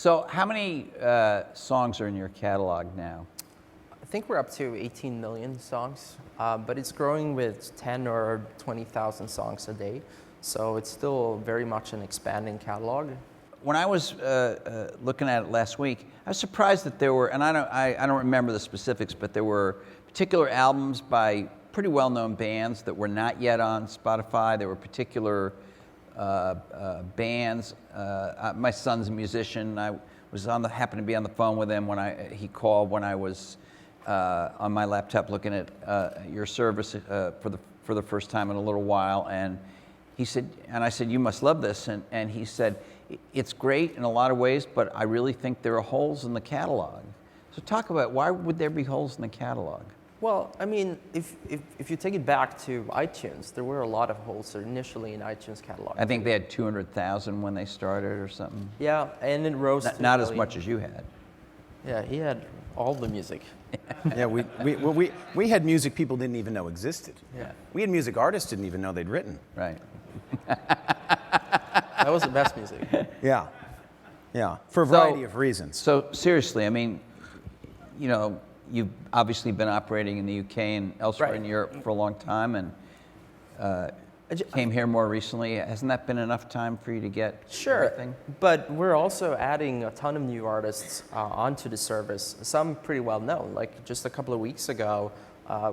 So how many songs are in your catalog now? I think we're up to 18 million songs, but it's growing with 10 or 20,000 songs a day. So it's still very much an expanding catalog. When I was looking at it last week, I was surprised that there were, and I don't remember the specifics, but there were particular albums by pretty well-known bands that were not yet on Spotify. There were particular bands. My son's a musician. I was happened to be on the phone with him when he called when I was on my laptop looking at your service for the first time in a little while, and he said, and I said, you must love this, and he said, it's great in a lot of ways, but I really think there are holes in the catalog. So talk about why would there be holes in the catalog? Well, I mean, if you take it back to iTunes, there were a lot of holes initially in iTunes catalog. I think they had 200,000 when they started or something. Yeah, and it rose to not as much as you had. Yeah, he had all the music. Yeah, we had music people didn't even know existed. Yeah. We had music artists didn't even know they'd written. Right. That was the best music. Yeah, yeah, for a variety of reasons. So seriously, I mean, you know, you've obviously been operating in the UK and elsewhere in Europe for a long time, and came here more recently. Hasn't that been enough time for you to get everything? But we're also adding a ton of new artists onto the service, some pretty well known. Like just a couple of weeks ago,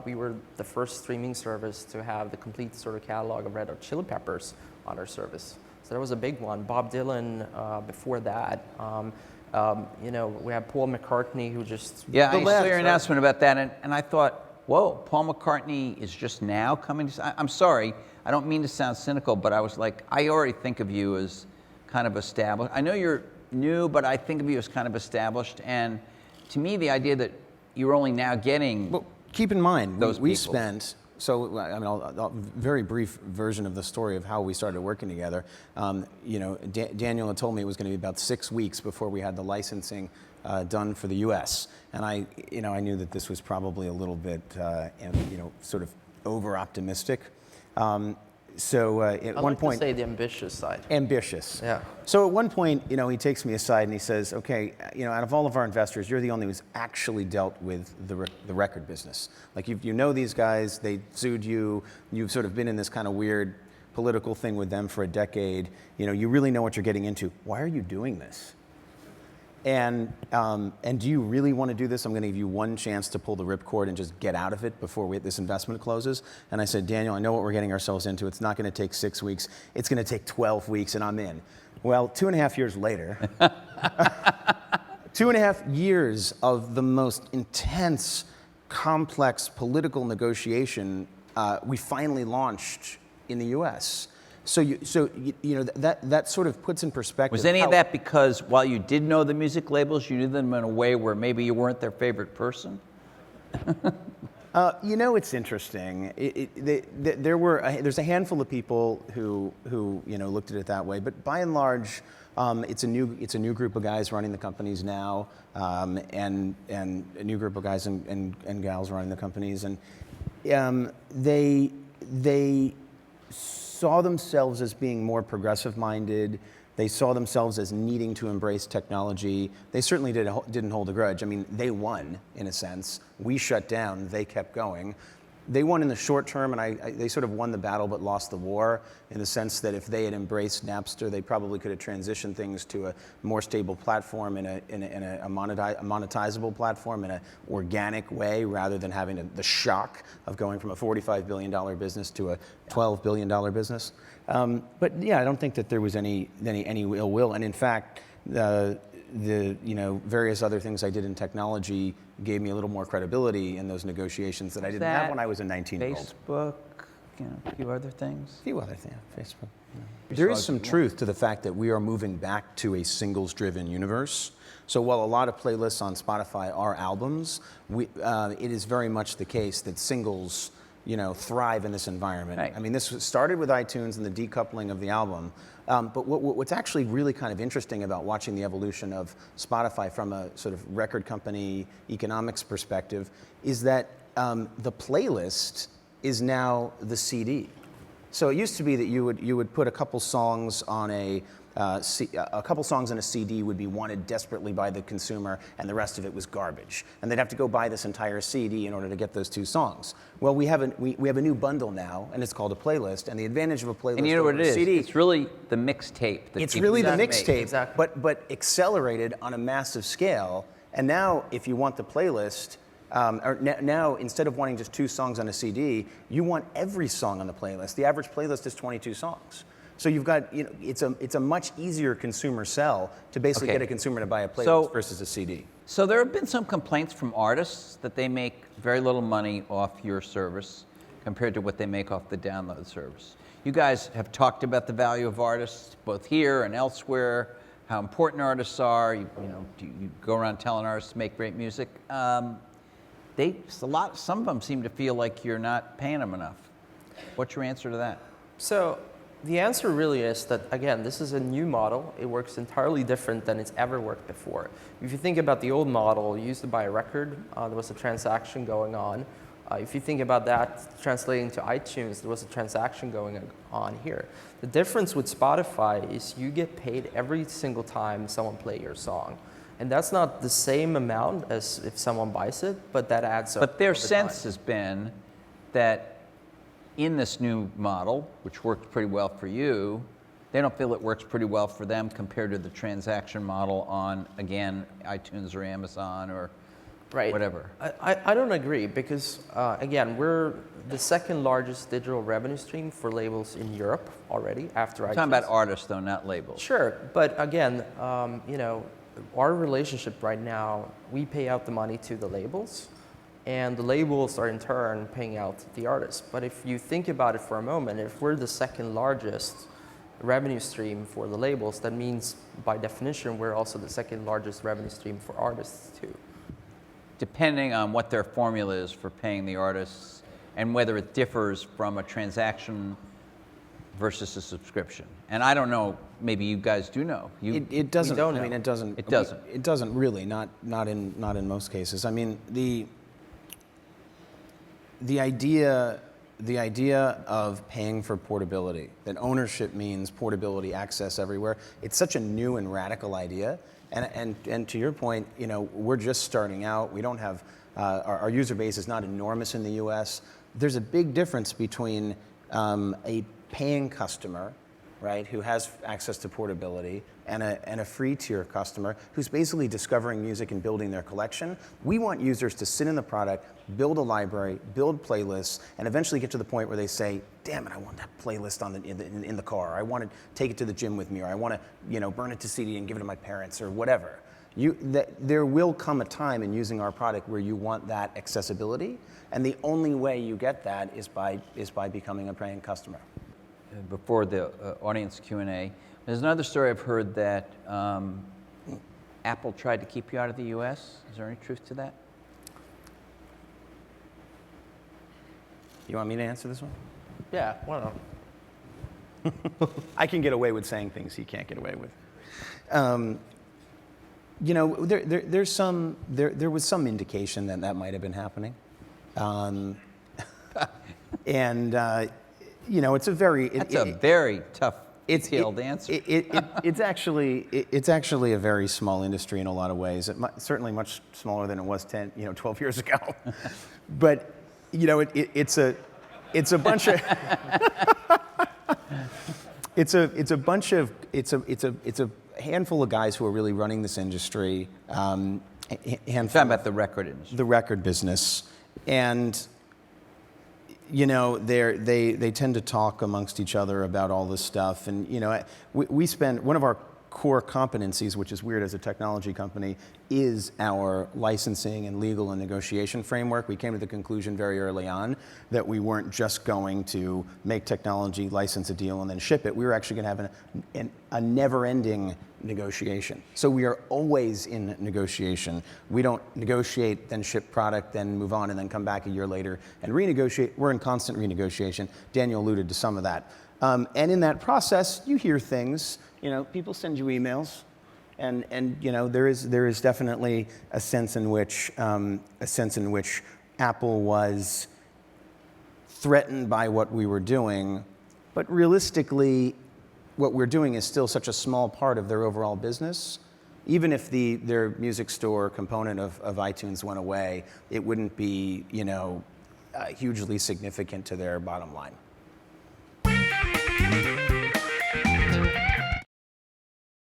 we were the first streaming service to have the complete sort of catalog of Red Hot Chili Peppers on our service. So that was a big one. Bob Dylan before that. You know, we have Paul McCartney who just... Yeah, I saw your announcement about that, and I thought, whoa, Paul McCartney is just now coming to... I'm sorry, I don't mean to sound cynical, but I was like, I already think of you as kind of established. I know you're new, but I think of you as kind of established, and to me, the idea that you're only now getting... Well, keep in mind, we people. spent... So, I mean, a very brief version of the story of how we started working together. You know, Daniel had told me it was going to be about 6 weeks before we had the licensing done for the U.S. And I knew that this was probably a little bit, you know, sort of over-optimistic. So at one point, to say the ambitious side. Ambitious. Yeah. So at one point, you know, he takes me aside and he says, "Okay, you know, out of all of our investors, you're the only who's actually dealt with the record business. Like you know these guys, they sued you. You've sort of been in this kind of weird political thing with them for a decade. You know, you really know what you're getting into. Why are you doing this? And do you really want to do this? I'm going to give you one chance to pull the ripcord and just get out of it before this investment closes." And I said, "Daniel, I know what we're getting ourselves into. It's not going to take 6 weeks. It's going to take 12 weeks, and I'm in." Well, 2.5 years later, 2.5 years of the most intense, complex political negotiation, we finally launched in the U.S. So you know that sort of puts in perspective. Was any of that because while you did know the music labels, you knew them in a way where maybe you weren't their favorite person? You know, it's interesting. There's a handful of people who you know looked at it that way, but by and large, it's a new group of guys running the companies now, and a new group of guys and gals running the companies, and they saw themselves as being more progressive-minded. They saw themselves as needing to embrace technology. They certainly didn't hold a grudge. I mean, they won, in a sense. We shut down, they kept going. They won in the short term, and they sort of won the battle but lost the war, in the sense that if they had embraced Napster, they probably could have transitioned things to a more stable platform, in a monetizable platform, in an organic way, rather than having the shock of going from a $45 billion business to a $12 billion business. But yeah, I don't think that there was any ill will, and in fact, the you know various other things I did in technology gave me a little more credibility in those negotiations that I didn't have when I was a 19-year-old. Facebook, you know, a few other things. A few other things, Facebook. Yeah. There is some truth to the fact that we are moving back to a singles-driven universe. So while a lot of playlists on Spotify are albums, it is very much the case that singles, you know, thrive in this environment. Right. I mean, this started with iTunes and the decoupling of the album. But what's actually really kind of interesting about watching the evolution of Spotify from a sort of record company economics perspective is that the playlist is now the CD. So it used to be that you would put a couple songs on a couple songs on a CD would be wanted desperately by the consumer, and the rest of it was garbage. And they'd have to go buy this entire CD in order to get those 2 songs. Well, we have a new bundle now, and it's called a playlist. And the advantage of a playlist And you know over what it a is? CD, It's really the mixtape. it's really the Exactly. mixtape, Exactly. but accelerated on a massive scale. And now, if you want the playlist, now instead of wanting just 2 songs on a CD, you want every song on the playlist. The average playlist is 22 songs. So you've got, it's a much easier consumer sell to basically Okay. get a consumer to buy a playlist So- versus a CD. So there have been some complaints from artists that they make very little money off your service compared to what they make off the download service. You guys have talked about the value of artists both here and elsewhere, how important artists are. You go around telling artists to make great music. Some of them seem to feel like you're not paying them enough. What's your answer to that? So the answer really is that, again, this is a new model. It works entirely different than it's ever worked before. If you think about the old model, you used to buy a record, there was a transaction going on. If you think about that translating to iTunes, there was a transaction going on here. The difference with Spotify is you get paid every single time someone plays your song. And that's not the same amount as if someone buys it, but that adds up. But their over time. sense has been that in this new model, which worked pretty well for you, they don't feel it works pretty well for them compared to the transaction model on, again, iTunes or Amazon or whatever. I don't agree because, again, we're the second largest digital revenue stream for labels in Europe already after iTunes. I'm talking about artists, though, not labels. Sure, but again, our relationship right now, we pay out the money to the labels, and the labels are in turn paying out the artists. But if you think about it for a moment, if we're the second largest revenue stream for the labels, that means by definition we're also the second largest revenue stream for artists too. Depending on what their formula is for paying the artists and whether it differs from a transaction versus a subscription. And I don't know, maybe you guys do know. It doesn't. We don't I mean, know. it doesn't. It doesn't. It doesn't really. Not in most cases. I mean, the idea of paying for portability, that ownership means portability, access everywhere. It's such a new and radical idea. And to your point, we're just starting out. We don't have our user base is not enormous in the U.S. There's a big difference between a paying customer, right, who has access to portability, and a free tier customer who's basically discovering music and building their collection. We want users to sit in the product, build a library, build playlists, and eventually get to the point where they say, damn it, I want that playlist in the car. I want to take it to the gym with me, or I want to burn it to CD and give it to my parents, or whatever. There will come a time in using our product where you want that accessibility, and the only way you get that is by becoming a paying customer. Before the audience Q&A, there's another story I've heard that Apple tried to keep you out of the U.S. Is there any truth to that? You want me to answer this one? Yeah, why not? I can get away with saying things he can't get away with. There was some indication that might have been happening, it's a very That's a very tough, detailed answer. It's actually a very small industry in a lot of ways. Certainly much smaller than it was 12 years ago. But it's a bunch of it's a handful of guys who are really running this industry. I'm talking about the record industry. The record business, and they tend to talk amongst each other about all this stuff. And we spend one of our core competencies, which is weird as a technology company, is our licensing and legal and negotiation framework. We came to the conclusion very early on that we weren't just going to make technology, license a deal, and then ship it. We were actually going to have a never-ending negotiation. So we are always in negotiation. We don't negotiate, then ship product, then move on, and then come back a year later and renegotiate. We're in constant renegotiation. Daniel alluded to some of that. And in that process, you hear things. People send you emails, and there is definitely a sense in which Apple was threatened by what we were doing, But realistically, what we're doing is still such a small part of their overall business. Even if their music store component of iTunes went away, it wouldn't be, hugely significant to their bottom line.